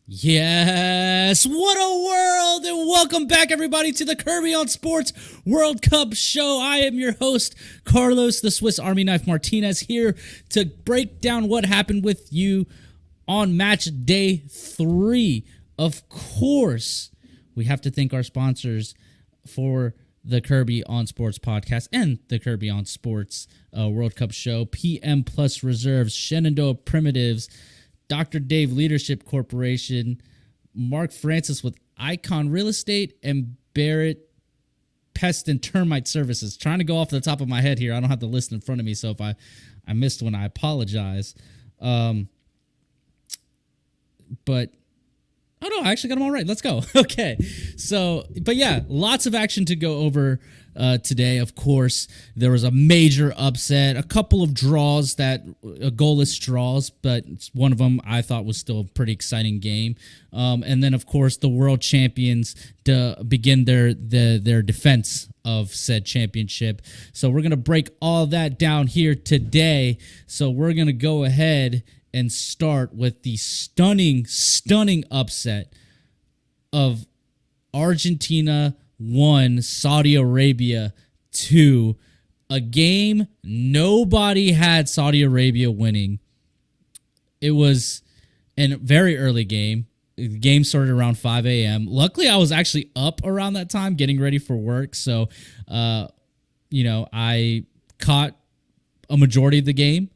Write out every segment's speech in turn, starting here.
Yes, what a world, and welcome back, everybody, to the Kirby on Sports World Cup show. I am your host, Carlos, the Swiss Army Knife Martinez, here to break down what happened with you on match day 3. Of course, we have to thank our sponsors for the Kirby on Sports podcast and the Kirby on Sports World Cup show. PM Plus Reserves, Shenandoah Primitives, Dr. Dave Leadership Corporation, Mark Francis with Icon Real Estate, and Barrett Pest and Termite Services. Trying to go off the top of my head here. I don't have the list in front of me, so if I missed one, I apologize. But, oh no, I actually got them all right. Let's go. Okay. So, but yeah, lots of action to go over today. Of course, there was a major upset, a couple of draws goalless draws, but one of them I thought was still a pretty exciting game. And then, of course, the world champions begin their defense of said championship. So we're going to break all that down here today. So we're going to go ahead and start with the stunning upset of Argentina 1, Saudi Arabia 2, a game nobody had Saudi Arabia winning. It was a very early game. The game started around 5 a.m. Luckily, I was actually up around that time getting ready for work, so I caught a majority of the game,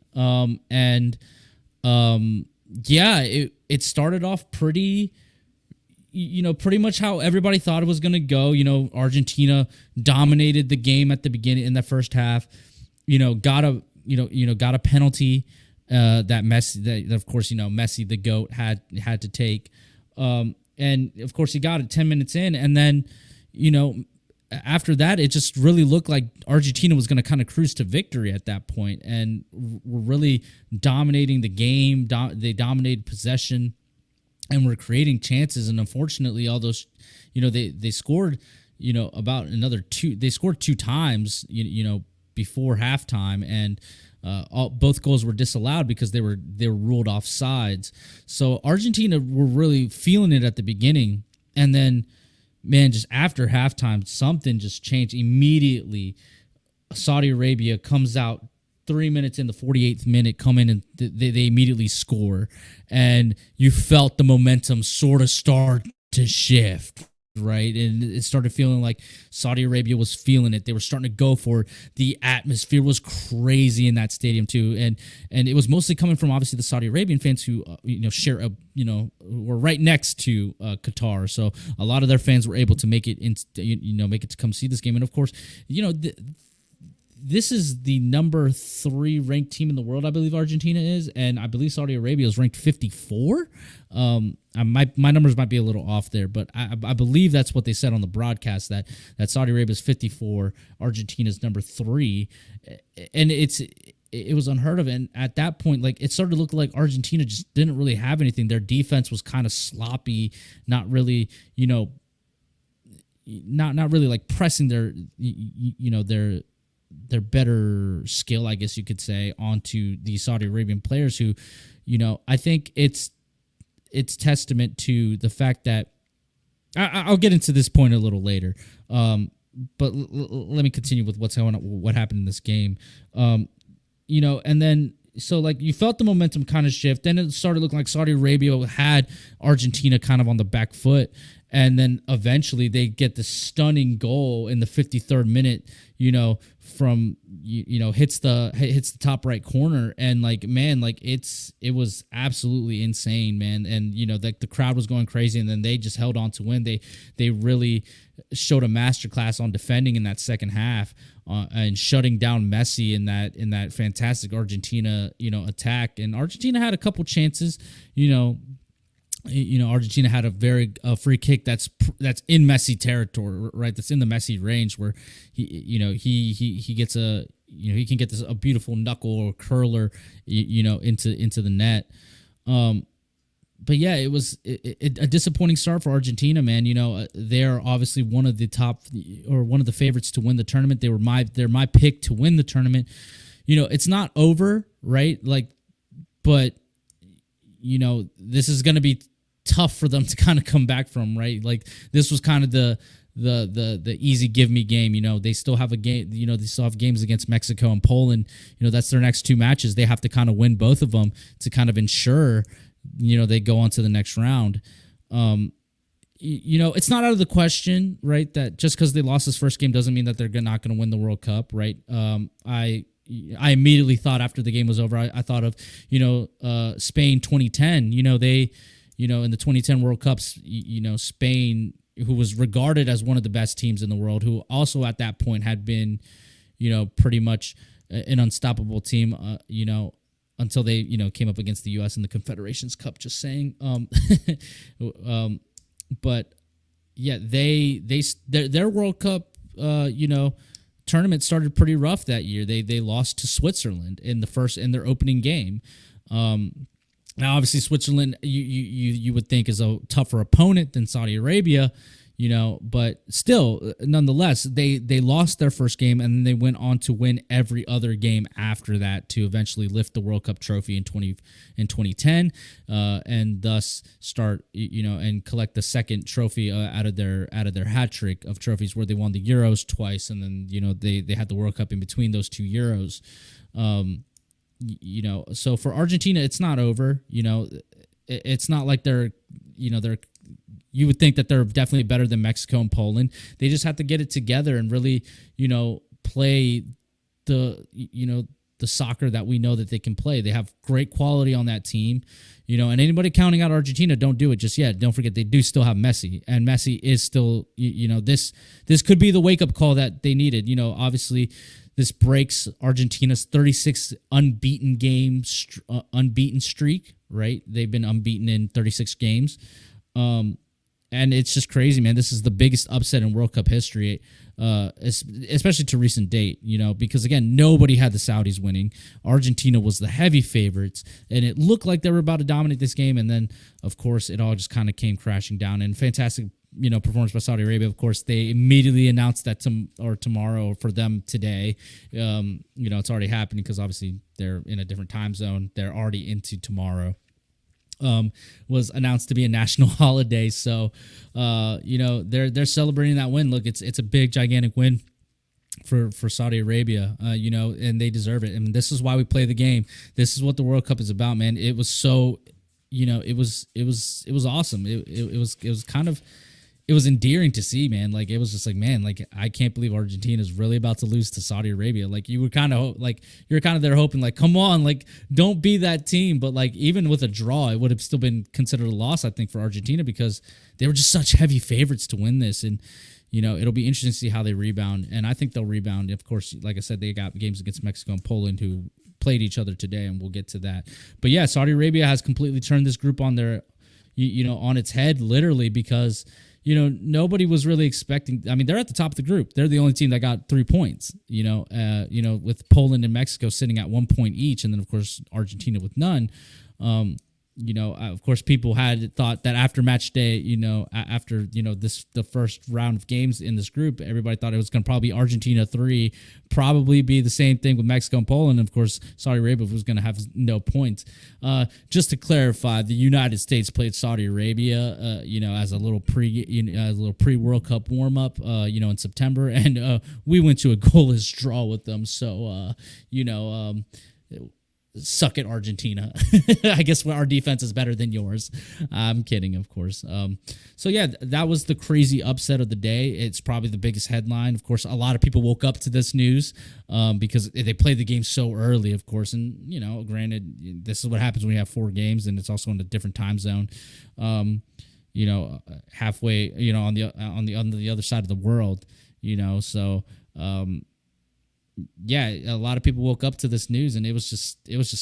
it started off pretty much how everybody thought it was going to go. Argentina dominated the game at the beginning in the first half. Got a penalty that Messi, that of course Messi the GOAT had to take, and of course he got it 10 minutes in, and then after that, it just really looked like Argentina was going to kind of cruise to victory at that point, and were really dominating the game. They dominated possession and were creating chances. And unfortunately, all those, they scored, about another two. They scored 2 times, before halftime, and both goals were disallowed because they were ruled offsides. So Argentina were really feeling it at the beginning, and then, man, just after halftime, something just changed immediately. Saudi Arabia comes out 3 minutes in, the 48th minute, come in and they immediately score. And you felt the momentum sort of start to shift, right? And it started feeling like Saudi Arabia was feeling it. They were starting to go for it. The atmosphere was crazy in that stadium too, and it was mostly coming from obviously the Saudi Arabian fans who share were right next to Qatar. So a lot of their fans were able to make it to come see this game. And of course, this is the number 3 ranked team in the world, I believe Argentina is, and I believe Saudi Arabia is ranked 54. My numbers might be a little off there, but I believe that's what they said on the broadcast, that Saudi Arabia is 54, Argentina is number 3, and it was unheard of. And at that point, like, it started to look like Argentina just didn't really have anything. Their defense was kind of sloppy, not really, not really like pressing their better skill, I guess you could say, onto the Saudi Arabian players who, I think it's testament to the fact that I'll get into this point a little later. But let me continue with what happened in this game. And then, so like, you felt the momentum kind of shift. Then it started looking like Saudi Arabia had Argentina kind of on the back foot. And then eventually they get the stunning goal in the 53rd minute, from, hits the top right corner. And like, man, like it was absolutely insane, man. And, the crowd was going crazy, and then they just held on to win. They really showed a masterclass on defending in that second half, and shutting down Messi in that fantastic Argentina, attack. And Argentina had a couple chances, Argentina had a free kick that's in Messi territory, right? That's in the Messi range, where he gets he can get a beautiful knuckle or curler, into the net. But yeah, it was a disappointing start for Argentina, man. They're obviously one of the favorites to win the tournament. They're my pick to win the tournament. It's not over, right? Like, but this is going to be tough for them to kind of come back from, right? Like this was kind of the easy give me game. They still have a game. They still have games against Mexico and Poland. That's their next two matches. They have to kind of win both of them to kind of ensure they go on to the next round. It's not out of the question, right, that just because they lost this first game doesn't mean that they're not going to win the World Cup, right? I immediately thought after the game was over, I thought of Spain 2010. They in the 2010 World Cups, Spain, who was regarded as one of the best teams in the world, who also at that point had been pretty much an unstoppable team, until they came up against the U.S. in the Confederations Cup. Just saying. But yeah, their World Cup tournament started pretty rough that year. They lost to Switzerland in their opening game. Now obviously Switzerland you would think is a tougher opponent than Saudi Arabia, but still, nonetheless, they lost their first game and then they went on to win every other game after that to eventually lift the World Cup trophy in 2010, and thus start and collect the second trophy out of their hat trick of trophies where they won the Euros twice, and then they had the World Cup in between those two Euros. So for Argentina, it's not over. It's not like they're you would think that they're definitely better than Mexico and Poland. They just have to get it together and really, play the soccer that we know that they can play. They have great quality on that team, and anybody counting out Argentina, don't do it just yet. Don't forget they do still have Messi, and Messi is still, this could be the wake-up call that they needed. Obviously this breaks Argentina's 36 unbeaten streak, right? They've been unbeaten in 36 games. And it's just crazy, man. This is the biggest upset in World Cup history, especially to recent date, because, again, nobody had the Saudis winning. Argentina was the heavy favorites, and it looked like they were about to dominate this game. And then, of course, it all just kind of came crashing down. And fantastic, performance by Saudi Arabia. Of course, they immediately announced that tomorrow, for them today. It's already happening because, obviously, they're in a different time zone. They're already into tomorrow. Was announced to be a national holiday, so they're celebrating that win. Look, it's a big, gigantic win for Saudi Arabia, and they deserve it. I mean, this is why we play the game. This is what the World Cup is about, man. It was so, it was awesome. It was kind of. It was endearing to see, man. Like, it was just like, man, like, I can't believe Argentina is really about to lose to Saudi Arabia. Like, you were kind of you're kind of there hoping, like, come on, like, don't be that team. But, like, even with a draw, it would have still been considered a loss, I think, for Argentina, because they were just such heavy favorites to win this. And, it'll be interesting to see how they rebound. And I think they'll rebound. Of course, like I said, they got games against Mexico and Poland, who played each other today, and we'll get to that. But yeah, Saudi Arabia has completely turned this group on their, on its head, literally, because nobody was really expecting. I mean, they're at the top of the group. They're the only team that got 3 points. With Poland and Mexico sitting at 1 point each, and then of course Argentina with none. Of course, people had thought that after match day, after the first round of games in this group, everybody thought it was going to probably be Argentina 3, probably be the same thing with Mexico and Poland. And of course, Saudi Arabia was going to have no points. Just to clarify, the United States played Saudi Arabia, as a little pre World Cup warm up, in September, and we went to a goalless draw with them. So, suck it, Argentina. I guess our defense is better than yours. I'm kidding, of course. So yeah, that was the crazy upset of the day. It's probably the biggest headline. Of course, a lot of people woke up to this news because they played the game so early, of course. And, granted, this is what happens when you have 4 games and it's also in a different time zone. Halfway, on the other side of the world, so yeah, a lot of people woke up to this news, and it was just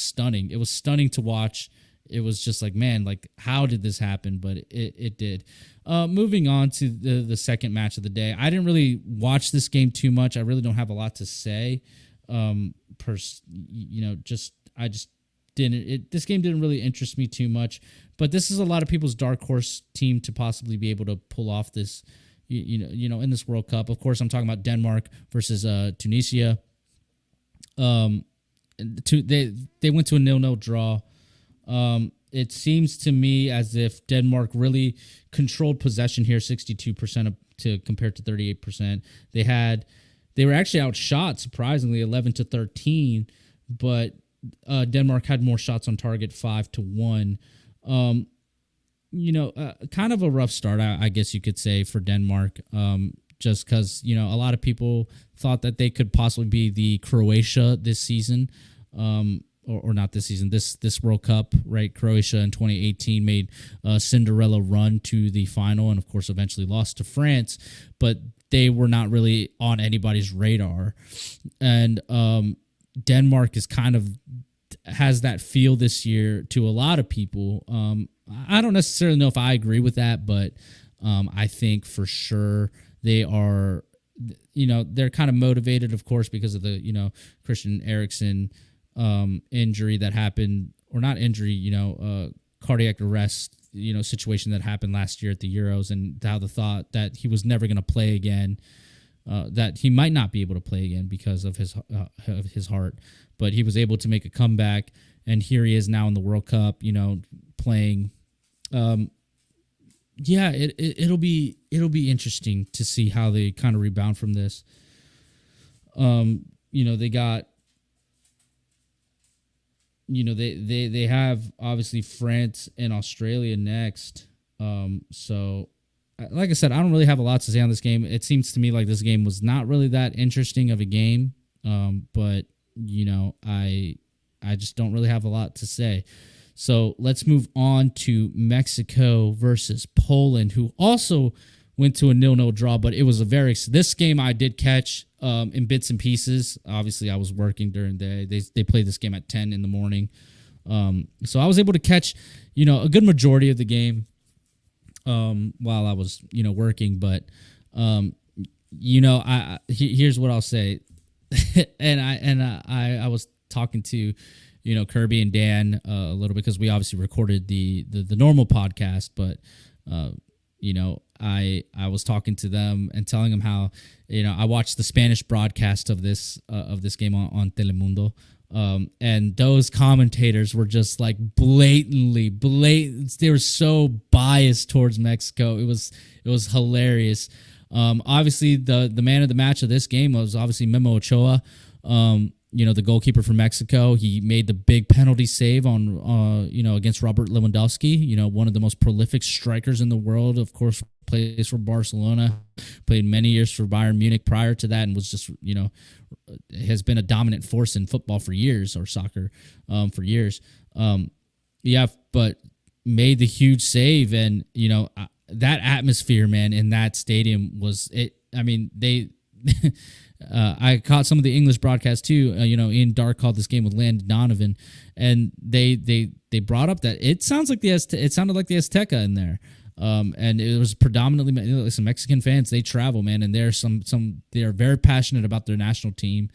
stunning. It was stunning to watch. It was just like, man, like, how did this happen? But it did. Moving on to the second match of the day. I didn't really watch this game too much. I really don't have a lot to say. I just didn't. This game didn't really interest me too much. But this is a lot of people's dark horse team to possibly be able to pull off this. In this World Cup. Of course, I'm talking about Denmark versus Tunisia. They went to a 0-0 draw. it seems to me as if Denmark really controlled possession here, 62% to compared to 38%. They were actually outshot surprisingly 11-13, but Denmark had more shots on target, 5-1. Kind of a rough start, I guess you could say, for Denmark. Just because a lot of people thought that they could possibly be the Croatia this season, or not this season, this World Cup, right? Croatia in 2018 made a Cinderella run to the final, and of course eventually lost to France, but they were not really on anybody's radar. And Denmark is kind of has that feel this year to a lot of people. I don't necessarily know if I agree with that, but I think for sure they are, they're kind of motivated, of course, because of the, Christian Eriksen injury that happened, or not injury, cardiac arrest, situation that happened last year at the Euros, and how the thought that he was never going to play again, that he might not be able to play again because of his heart, but he was able to make a comeback, and here he is now in the World Cup, playing. It'll be interesting to see how they kind of rebound from this. They got, they have obviously France and Australia next. So like I said, I don't really have a lot to say on this game. It seems to me like this game was not really that interesting of a game. But I just don't really have a lot to say. So let's move on to Mexico versus Poland, who also went to a 0-0 draw, but it was this game I did catch in bits and pieces. Obviously, I was working during the day. They played this game at 10 in the morning. So I was able to catch, a good majority of the game while I was, working. But, here's what I'll say. I was talking to, Kirby and Dan a little bit, because we obviously recorded the normal podcast, but I was talking to them and telling them how I watched the Spanish broadcast of this game on Telemundo, and those commentators were just like blatant. They were so biased towards Mexico. It was hilarious. Obviously the man of the match of this game was obviously Memo Ochoa. The goalkeeper from Mexico. He made the big penalty save on, against Robert Lewandowski, one of the most prolific strikers in the world. Of course, plays for Barcelona, played many years for Bayern Munich prior to that, and was just, has been a dominant force in football for years, or soccer for years. But made the huge save, and, that atmosphere, man, in that stadium was it. I mean, I caught some of the English broadcasts too. Ian Dark called this game with Landon Donovan, and they brought up that it sounds like it sounded like the Azteca in there, and it was predominantly some Mexican fans. They travel, man, and they're they are very passionate about their national team.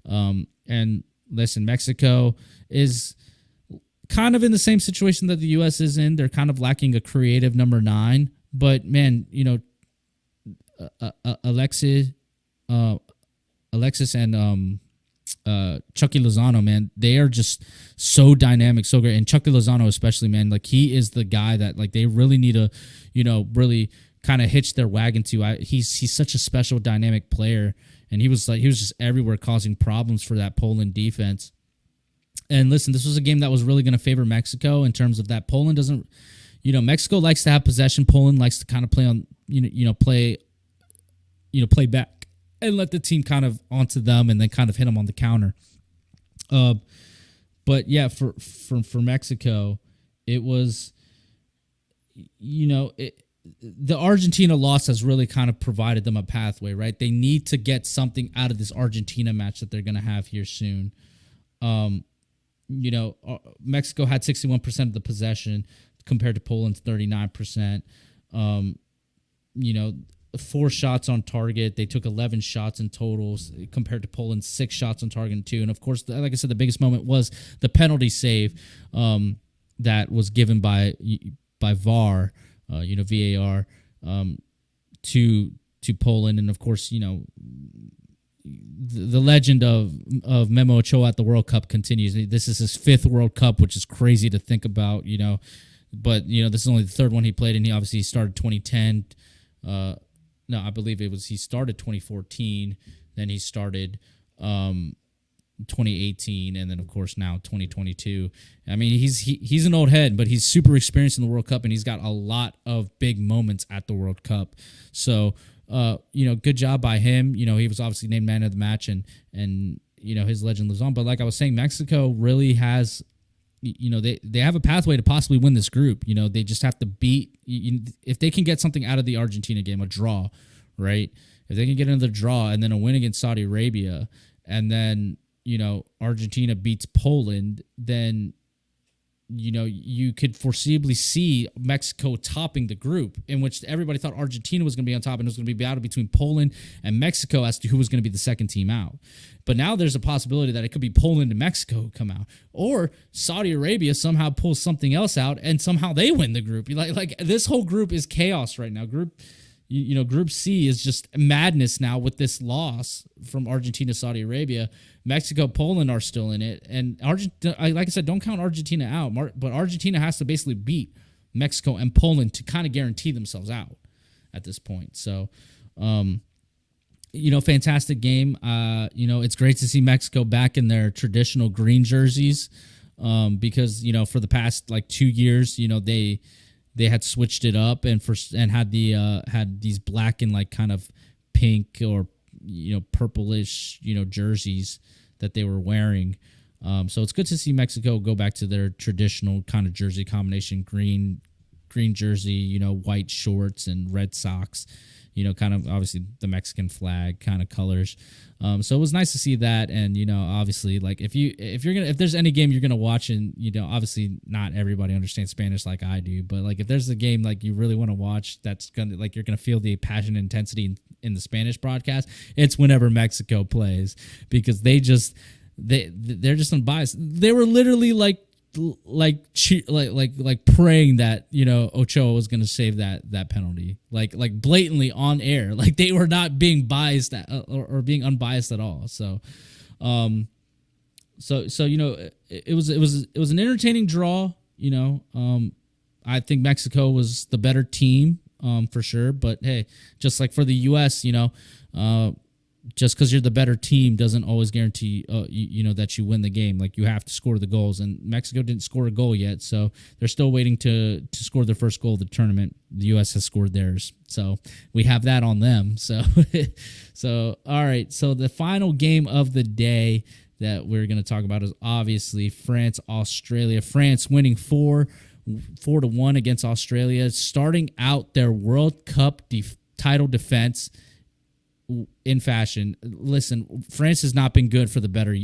And listen, Mexico is kind of in the same situation that the U.S. is in. They're kind of lacking a creative number 9, but man, Alexis and Chucky Lozano, man, they are just so dynamic, so great. And Chucky Lozano especially, man, like he is the guy that like they really need to, really kind of hitch their wagon to. He's such a special dynamic player, and he was just everywhere causing problems for that Poland defense. And listen, this was a game that was really going to favor Mexico in terms of that. Poland doesn't, Mexico likes to have possession. Poland likes to kind of play on, play back and let the team kind of onto them, and then kind of hit them on the counter. But yeah, for Mexico, it was, the Argentina loss has really kind of provided them a pathway, right? They need to get something out of this Argentina match that they're going to have here soon. Mexico had 61% of the possession compared to Poland's 39%. 4 shots on target. They took 11 shots in total compared to Poland's 6 shots on target, 2. And of course, like I said, the biggest moment was the penalty save that was given by VAR, VAR, to Poland. And of course, the legend of Memo Ochoa at the World Cup continues. This is his 5th World Cup, which is crazy to think about, But this is only the 3rd one he played, and he obviously started 2010. No, I believe he started 2014, then he started 2018, and then of course now 2022. I mean, he's an old head, but he's super experienced in the World Cup, and he's got a lot of big moments at the World Cup. So, good job by him. He was obviously named man of the match, and his legend lives on. But like I was saying, Mexico really has, they have a pathway to possibly win this group. They just have to beat, if they can get something out of the Argentina game, a draw, right? If they can get another draw and then a win against Saudi Arabia, and then Argentina beats Poland, then you could foreseeably see Mexico topping the group, in which everybody thought Argentina was going to be on top, and it was going to be battle between Poland and Mexico as to who was going to be the second team out. But now there's a possibility that it could be Poland and Mexico come out, or Saudi Arabia somehow pulls something else out and somehow they win the group. Like this whole group is chaos right now. Group C is just madness now with this loss from Argentina, Saudi Arabia. Mexico, Poland are still in it. And Argentina, like I said, don't count Argentina out. But Argentina has to basically beat Mexico and Poland to kind of guarantee themselves out at this point. So, fantastic game. It's great to see Mexico back in their traditional green jerseys because, for the past 2 years, they had switched it up and had these black and kind of pink or purplish jerseys that they were wearing. So it's good to see Mexico go back to their traditional kind of jersey combination: green jersey, white shorts and red socks. Kind of obviously the Mexican flag kind of colors. So it was nice to see that. And, obviously, if there's any game you're going to watch, and, obviously not everybody understands Spanish like I do, but if there's a game you really want to watch, that's going to, you're going to feel the passion and intensity in the Spanish broadcast, it's whenever Mexico plays, because they're just unbiased. They were literally praying that Ochoa was going to save that penalty, like blatantly on air, they were not being biased or being unbiased at all. So it was an entertaining draw. I think Mexico was the better team for sure, but hey, just like for the U.S., just because you're the better team doesn't always guarantee, that you win the game. You have to score the goals, and Mexico didn't score a goal yet, so they're still waiting to score their first goal of the tournament. The U.S. has scored theirs, so we have that on them. So, all right. So the final game of the day that we're going to talk about is obviously France-Australia. France winning 4-1 against Australia, starting out their World Cup title defense in fashion. Listen, France has not been good for the better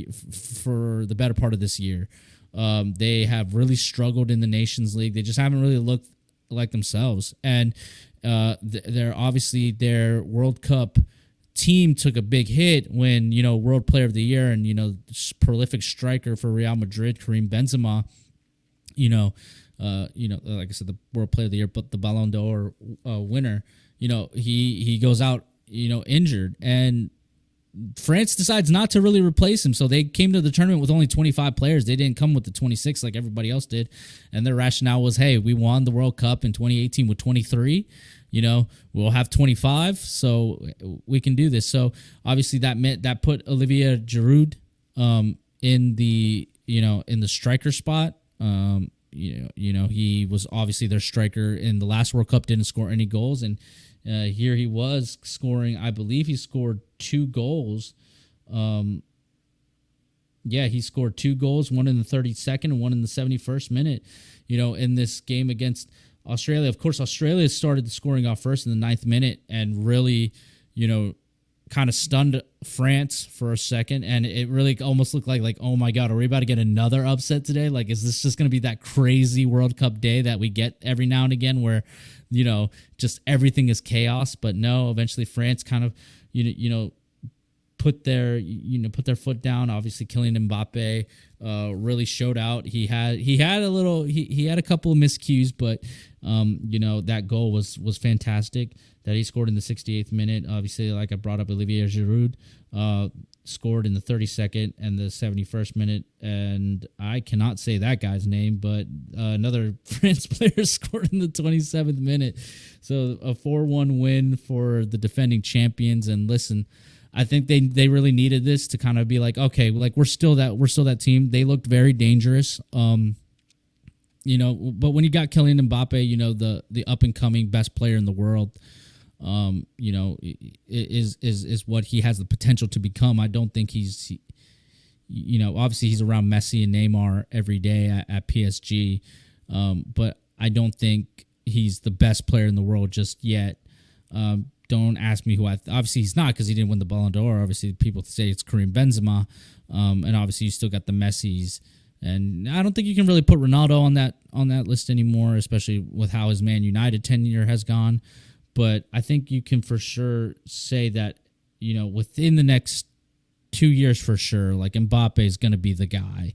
part of this year. They have really struggled in the Nations League. They just haven't really looked like themselves. And they're obviously, their World Cup team took a big hit when, World Player of the Year and, prolific striker for Real Madrid, Karim Benzema, like I said, the World Player of the Year, but the Ballon d'Or winner, he goes out, injured, and France decides not to really replace him. So they came to the tournament with only 25 players. They didn't come with the 26 like everybody else did. And their rationale was, hey, we won the World Cup in 2018 with 23. We'll have 25, so we can do this. So obviously that put Olivier Giroud in the striker spot. He was obviously their striker in the last World Cup, didn't score any goals, and here he was scoring. I believe he scored 2 goals. He scored 2 goals, one in the 32nd and one in the 71st minute, in this game against Australia. Of course, Australia started scoring off first in the 9th minute and really, kind of stunned France for a second. And it really almost looked like, oh my God, are we about to get another upset today? Is this just going to be that crazy World Cup day that we get every now and again where, just everything is chaos? But no, eventually France kind of, put their foot down. Obviously, Kylian Mbappe really showed out. He had he had a couple of miscues, but that goal was fantastic that he scored in the 68th minute. Obviously, like I brought up, Olivier Giroud scored in the 32nd and the 71st minute, and I cannot say that guy's name, but another France player scored in the 27th minute. So a 4-1 win for the defending champions. And listen, I think they really needed this to kind of be like, okay, like we're still that team. They looked very dangerous. But when you got Kylian Mbappe, the up and coming best player in the world, is what he has the potential to become. I don't think obviously he's around Messi and Neymar every day at PSG, but I don't think he's the best player in the world just yet. Don't ask me who obviously he's not, because he didn't win the Ballon d'Or. Obviously, people say it's Karim Benzema, and obviously you still got the Messis, and I don't think you can really put Ronaldo on that list anymore, especially with how his Man United tenure has gone. But I think you can for sure say that within the next 2 years for sure, like Mbappe is going to be the guy,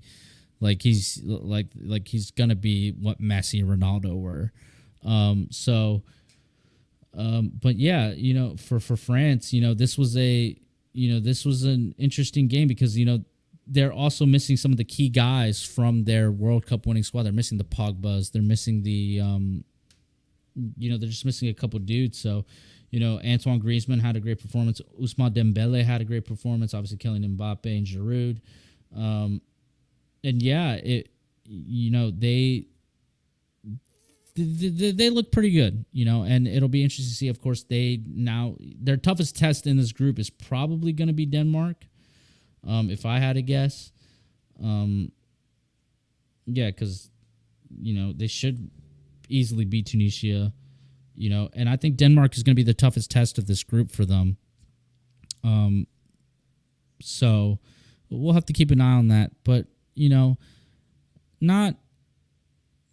like he's going to be what Messi and Ronaldo were. But yeah, for France, this was an interesting game because, they're also missing some of the key guys from their World Cup winning squad. They're missing the Pogbas. They're missing they're just missing a couple dudes. So, Antoine Griezmann had a great performance. Ousmane Dembele had a great performance. Obviously, Kylian Mbappe and Giroud. And yeah, they look pretty good, and it'll be interesting to see. Of course, their toughest test in this group is probably going to be Denmark, if I had to guess. Because they should easily beat Tunisia, and I think Denmark is going to be the toughest test of this group for them. So we'll have to keep an eye on that, but not.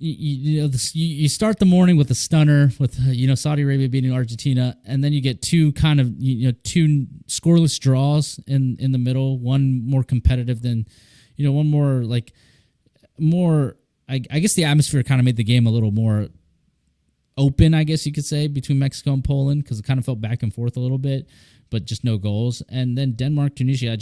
You start the morning with a stunner with Saudi Arabia beating Argentina, and then you get two kind of two scoreless draws in the middle. One more competitive than one more I guess the atmosphere kind of made the game a little more open, I guess you could say, between Mexico and Poland, because it kind of felt back and forth a little bit, but just no goals. And then Denmark, Tunisia,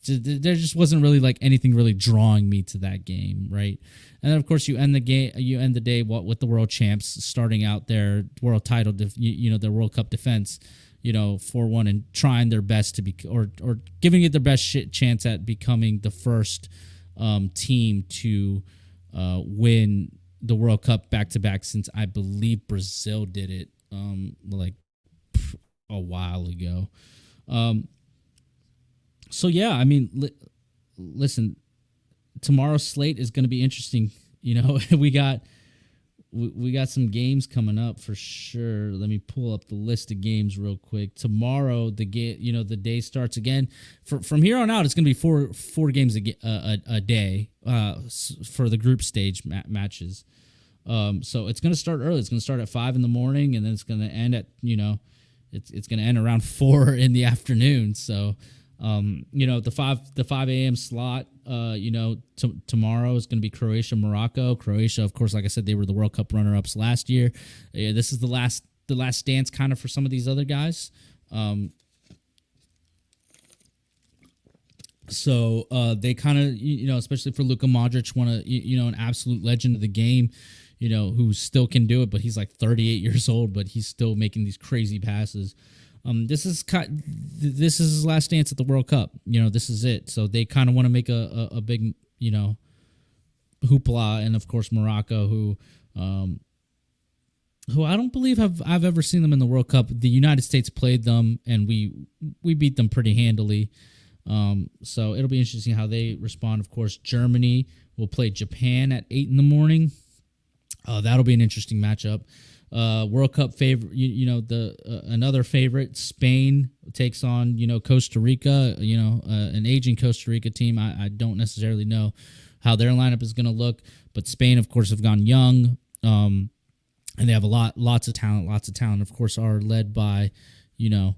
there just wasn't really like anything really drawing me to that game, right? And then of course you end the day with the world champs starting out their world title, their World Cup defense, 4-1, and trying their best to be or giving it their best chance at becoming the first team to win the World Cup back to back since I believe Brazil did it like a while ago. So yeah, I mean, listen, tomorrow's slate is going to be interesting. We got some games coming up for sure. Let me pull up the list of games real quick. Tomorrow, the day starts again. From here on out, it's going to be four games a day for the group stage matches. So it's going to start early. It's going to start at 5 in the morning, and then it's going to end at it's going to end around 4 in the afternoon. So. The 5 a.m. slot, tomorrow is going to be Croatia, Morocco. Croatia, of course, like I said, they were the World Cup runner-ups last year. This is the last dance kind of for some of these other guys. So they kind of, especially for Luka Modric, an absolute legend of the game, who still can do it, but he's like 38 years old, but he's still making these crazy passes. This is his last dance at the World Cup. This is it. So they kind of want to make a big, hoopla. And of course, Morocco, who I don't believe I've ever seen them in the World Cup. The United States played them, and we beat them pretty handily. So it'll be interesting how they respond. Of course, Germany will play Japan at 8 in the morning. That'll be an interesting matchup. World Cup favorite, another favorite, Spain takes on, Costa Rica, an aging Costa Rica team. I don't necessarily know how their lineup is going to look, but Spain, of course, have gone young, and they have lots of talent, of course, are led by, a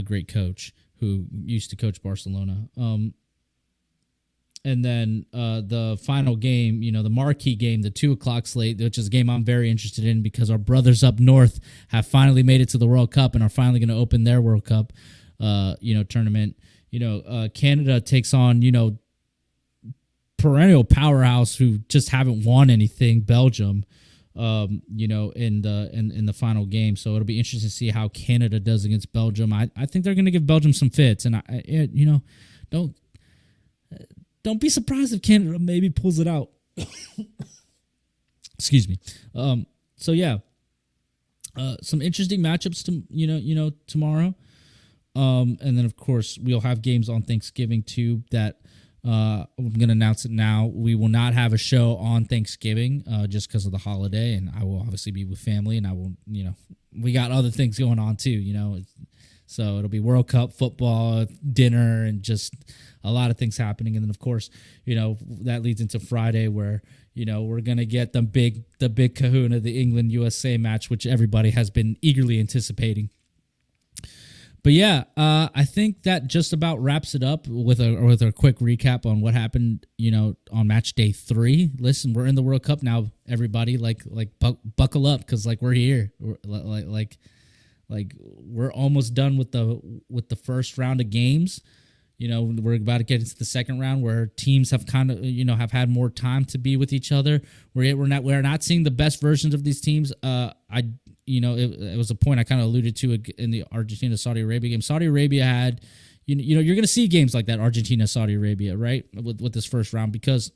great coach. who used to coach Barcelona. And then the final game, the marquee game, the 2:00 slate, which is a game I'm very interested in because our brothers up north have finally made it to the World Cup and are finally going to open their World Cup, tournament. Canada takes on, perennial powerhouse who just haven't won anything, Belgium, in the final game. So it'll be interesting to see how Canada does against Belgium. I think they're going to give Belgium some fits, and don't be surprised if Canada maybe pulls it out. Excuse me. So yeah, some interesting matchups tomorrow. And then of course we'll have games on Thanksgiving too. That I'm gonna announce it now. We will not have a show on Thanksgiving just because of the holiday, and I will obviously be with family, and I will we got other things going on too. So it'll be World Cup football, dinner, and just a lot of things happening. And then, of course, that leads into Friday where, we're going to get the big kahuna, the England-USA match, which everybody has been eagerly anticipating. But yeah, I think that just about wraps it up with a quick recap on what happened, on match day 3. Listen, we're in the World Cup now, everybody. Buckle up because we're here. We're almost done with the first round of games. We're about to get into the second round where teams have kind of have had more time to be with each other. We're not seeing the best versions of these teams. It was a point I kind of alluded to in the Argentina Saudi Arabia game. Saudi Arabia had you're going to see games like that, Argentina Saudi Arabia, right, with this first round because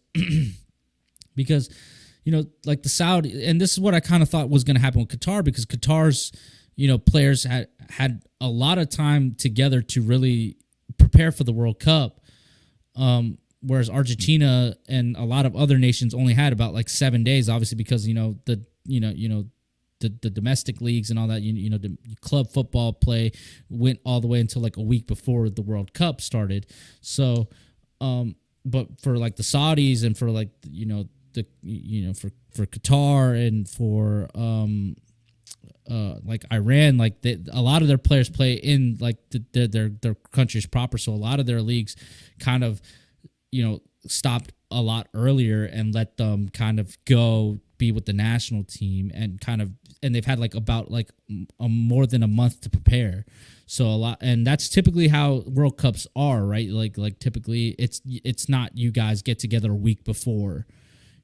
like the Saudi, and this is what I kind of thought was going to happen with Qatar, because Qatar's players had a lot of time together to really prepare for the World Cup, whereas Argentina and a lot of other nations only had about 7 days, obviously because the domestic leagues and all that, the club football play went all the way until a week before the World Cup started. So, but for the Saudis and for for Qatar and for Iran, a lot of their players play in their countries proper, so a lot of their leagues kind of stopped a lot earlier and let them kind of go be with the national team and they've had about more than a month to prepare. So a lot, and that's typically how World Cups are, right? Typically it's not you guys get together a week before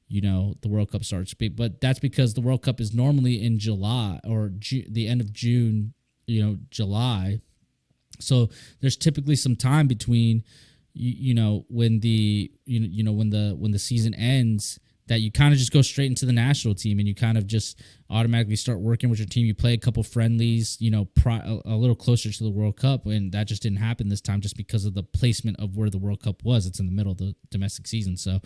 the World Cup starts. But that's because the World Cup is normally in July or the end of June, July. So there's typically some time between, when the season ends, that you kind of just go straight into the national team and you kind of just automatically start working with your team. You play a couple friendlies, a little closer to the World Cup, and that just didn't happen this time just because of the placement of where the World Cup was. It's in the middle of the domestic season. So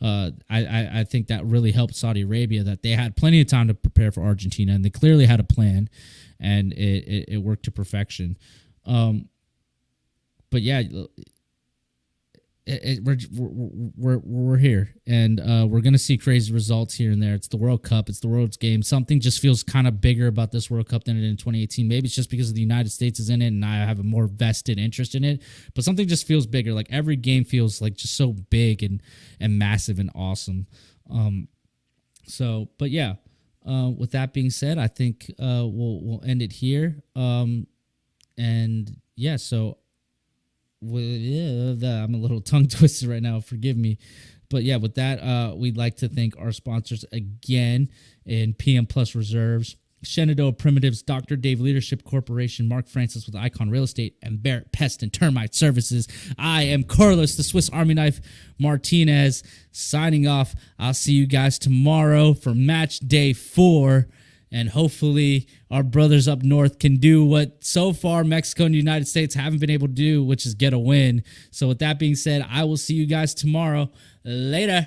I think that really helped Saudi Arabia, that they had plenty of time to prepare for Argentina, and they clearly had a plan, and it worked to perfection. But yeah, we're here, and we're gonna see crazy results here and there. It's the World Cup, it's the world's game. Something just feels kind of bigger about this World Cup than it did in 2018. Maybe it's just because the United States is in it and I have a more vested interest in it, but something just feels bigger. Every game feels just so big and massive and awesome. But yeah, with that being said, I think we'll end it here. And yeah, so I'm a little tongue twisted right now, forgive me. But yeah, with that, we'd like to thank our sponsors again in PM Plus Reserves, Shenandoah Primitives, Dr. Dave Leadership Corporation, Mark Francis with Icon Real Estate, and Barrett Pest and Termite Services. I am Carlos, the Swiss Army Knife Martinez, signing off. I'll see you guys tomorrow for match day 4. And hopefully our brothers up north can do what so far Mexico and the United States haven't been able to do, which is get a win. So with that being said, I will see you guys tomorrow. Later.